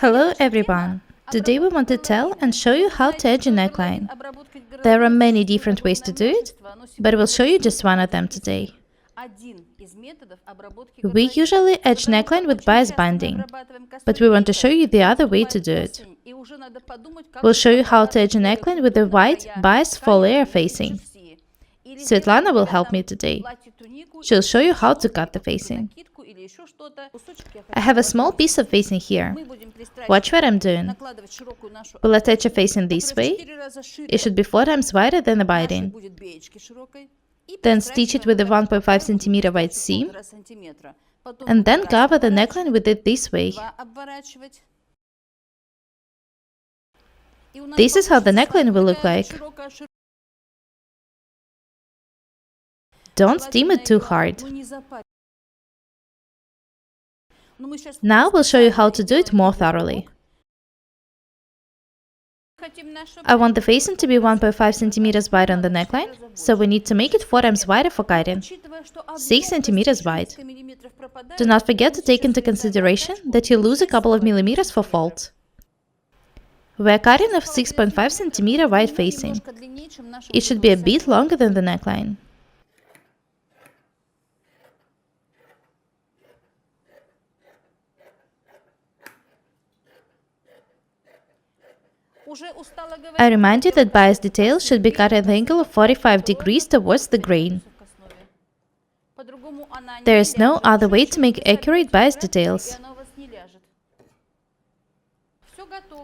Hello everyone! Today we want to tell and show you how to edge a neckline. There are many different ways to do it, but we'll show you just one of them today. We usually edge neckline with bias binding, but we want to show you the other way to do it. We'll show you how to edge a neckline with a white bias faux layer facing. Svetlana will help me today. She'll show you how to cut the facing. I have a small piece of facing here. Watch what I'm doing. We'll attach a facing this way. It should be 4 times wider than the binding. Then stitch it with a 1.5 cm wide seam, and then cover the neckline with it this way. This is how the neckline will look like. Don't steam it too hard. Now we'll show you how to do it more thoroughly. I want the facing to be 1.5 cm wide on the neckline, so we need to make it 4 times wider for cutting, 6 cm wide. Do not forget to take into consideration that you lose a couple of millimeters for fold. We're cutting a 6.5 cm wide facing. It should be a bit longer than the neckline. I remind you that bias details should be cut at an angle of 45 degrees towards the grain. There is no other way to make accurate bias details.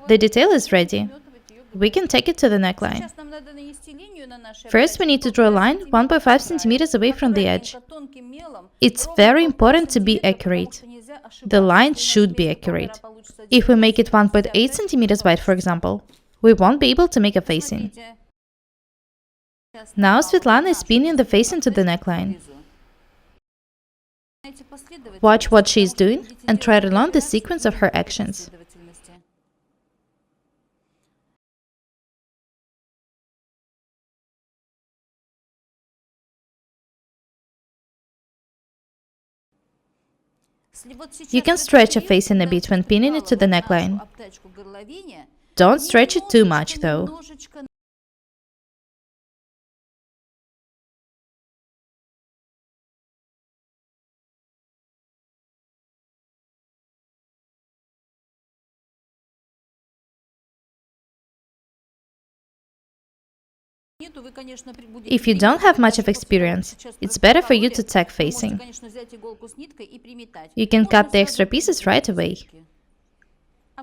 The detail is ready. We can take it to the neckline. First, we need to draw a line 1.5 cm away from the edge. It's very important to be accurate. The line should be accurate. If we make it 1.8 cm wide, for example, we won't be able to make a facing. Now Svetlana is pinning the facing to the neckline. Watch what she is doing and try to learn the sequence of her actions. You can stretch a facing a bit when pinning it to the neckline. Don't stretch it too much, though. If you don't have much of experience, it's better for you to tack facing. You can cut the extra pieces right away.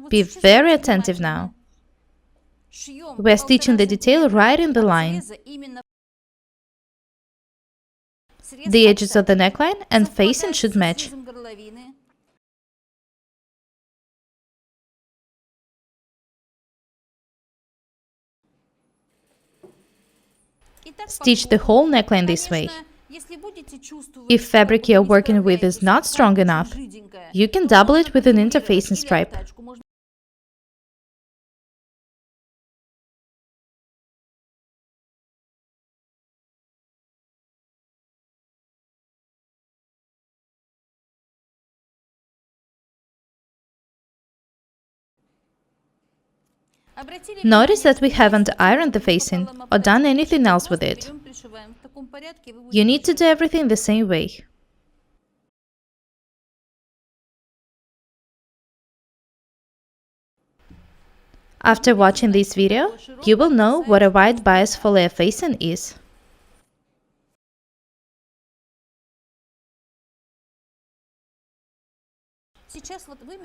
Be very attentive now. We're stitching the detail right in the line. The edges of the neckline and facing should match. Stitch the whole neckline this way. If fabric you're working with is not strong enough, you can double it with an interfacing stripe. Notice that we haven't ironed the facing or done anything else with it. You need to do everything the same way. After watching this video, you will know what a white bias faux layer facing is.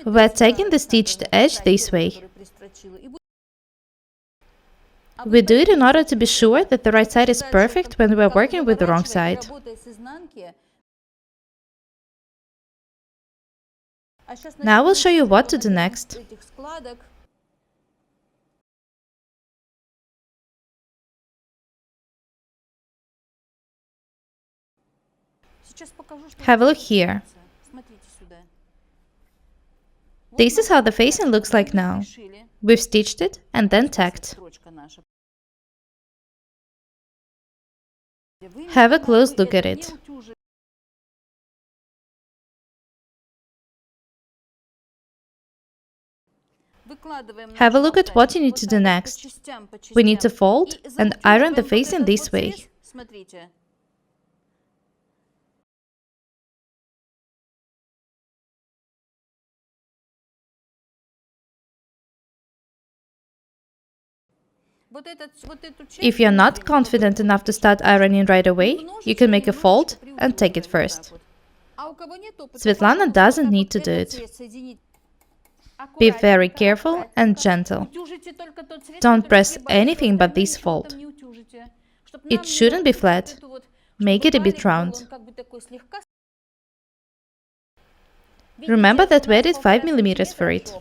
We're taking the stitched edge this way. We do it in order to be sure that the right side is perfect when we're working with the wrong side. Now we'll show you what to do next. Have a look here. This is how the facing looks like now. We've stitched it and then tacked. Have a close look at it. Have a look at what you need to do next. We need to fold and iron the facing this way. If you're not confident enough to start ironing right away, you can make a fold and take it first. Svetlana doesn't need to do it. Be very careful and gentle. Don't press anything but this fold. It shouldn't be flat. Make it a bit round. Remember that we added 5 mm for it.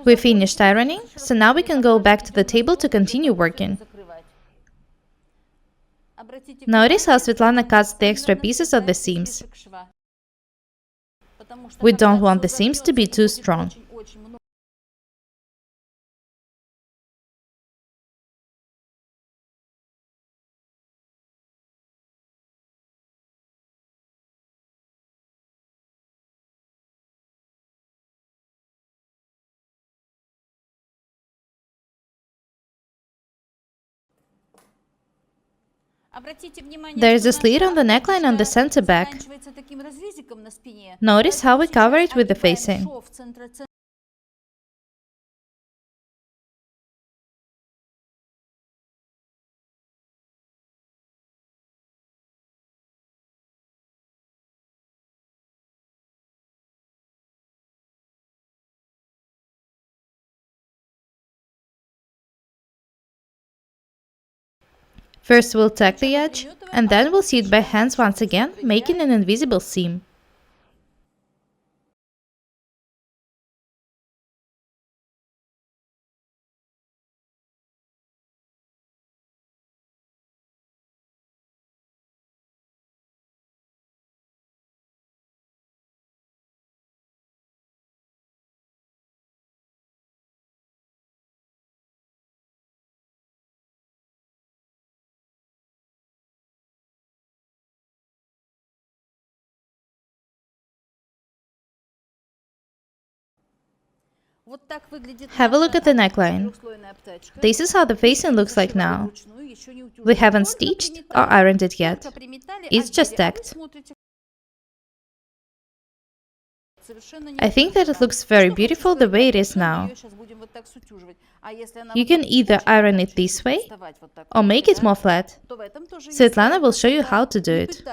We finished ironing, so now we can go back to the table to continue working. Notice how Svetlana cuts the extra pieces of the seams. We don't want the seams to be too strong. There is a slit on the neckline on the center back. Notice how we cover it with the facing. First we'll tack the edge, and then we'll sew it by hands once again, making an invisible seam. Have a look at the neckline. This is how the facing looks like now. We haven't stitched or ironed it yet. It's just tacked. I think that it looks very beautiful the way it is now. You can either iron it this way or make it more flat. Svetlana will show you how to do it.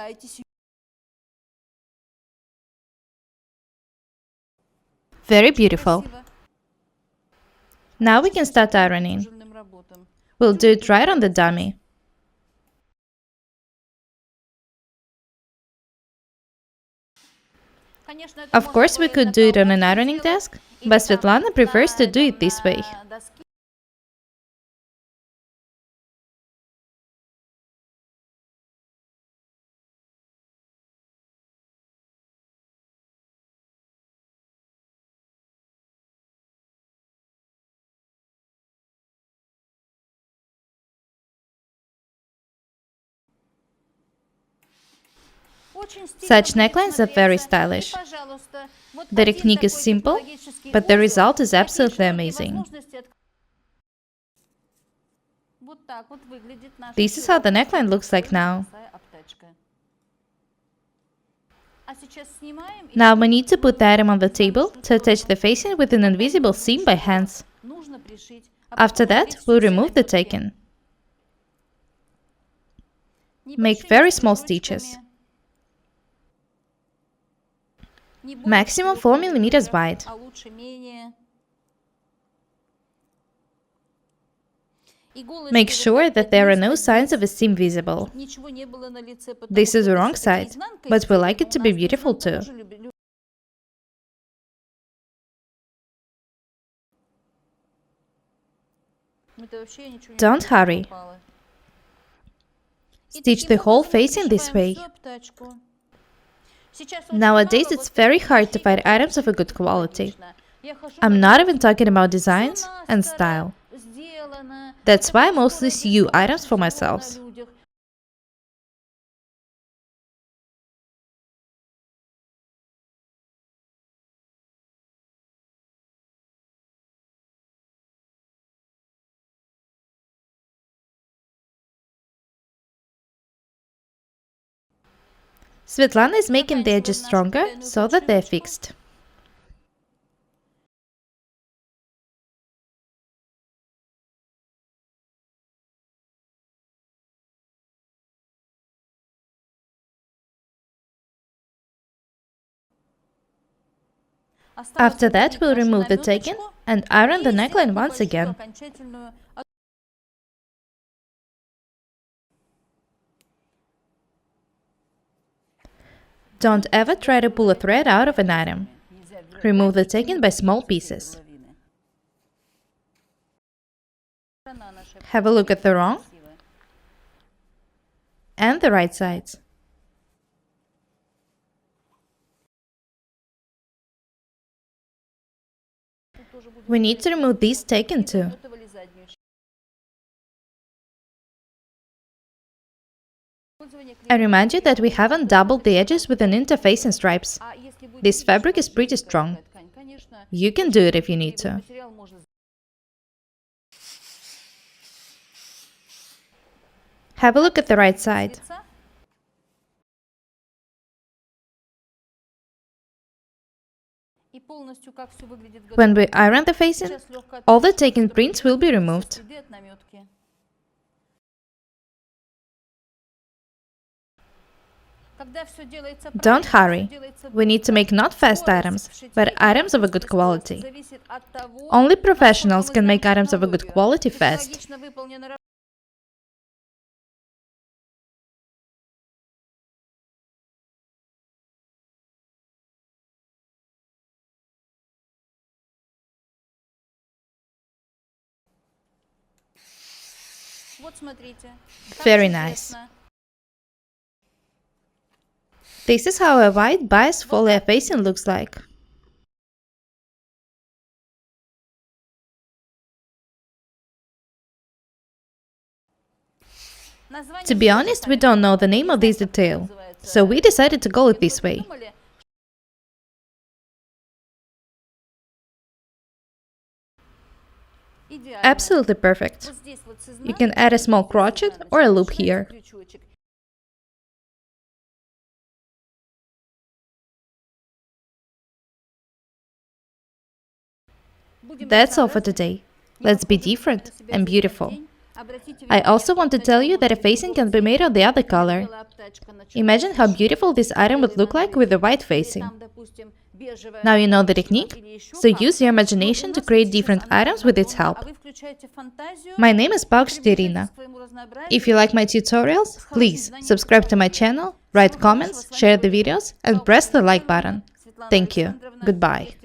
Very beautiful. Now we can start ironing. We'll do it right on the dummy. Of course, we could do it on an ironing desk, but Svetlana prefers to do it this way. Such necklines are very stylish. The technique is simple, but the result is absolutely amazing. This is how the neckline looks like now. Now we need to put the item on the table to attach the facing with an invisible seam by hands. After that, we'll remove the tacking. Make very small stitches. Maximum 4 mm wide. Make sure that there are no signs of a seam visible. This is the wrong side, but we like it to be beautiful too. Don't hurry. Stitch the whole face in this way. Nowadays, it's very hard to find items of a good quality. I'm not even talking about designs and style. That's why I mostly sew items for myself. Svetlana is making the edges stronger so that they're fixed. After that, we'll remove the tagging and iron the neckline once again. Don't ever try to pull a thread out of an item. Remove the tagging by small pieces. Have a look at the wrong and the right sides. We need to remove these tagging too. I remind you that we haven't doubled the edges with an interfacing stripes. This fabric is pretty strong. You can do it if you need to. Have a look at the right side. When we iron the facing, all the taken prints will be removed. Don't hurry. We need to make not fast items, but items of a good quality. Only professionals can make items of a good quality fast. Very nice. This is how a white bias folia facing looks like. To be honest, we don't know the name of this detail, so we decided to call it this way. Absolutely perfect. You can add a small crochet or a loop here. That's all for today. Let's be different and beautiful. I also want to tell you that a facing can be made of the other color. Imagine how beautiful this item would look like with the white facing. Now you know the technique, so use your imagination to create different items with its help. My name is Irina. If you like my tutorials, please subscribe to my channel, write comments, share the videos, and press the like button. Thank you. Goodbye.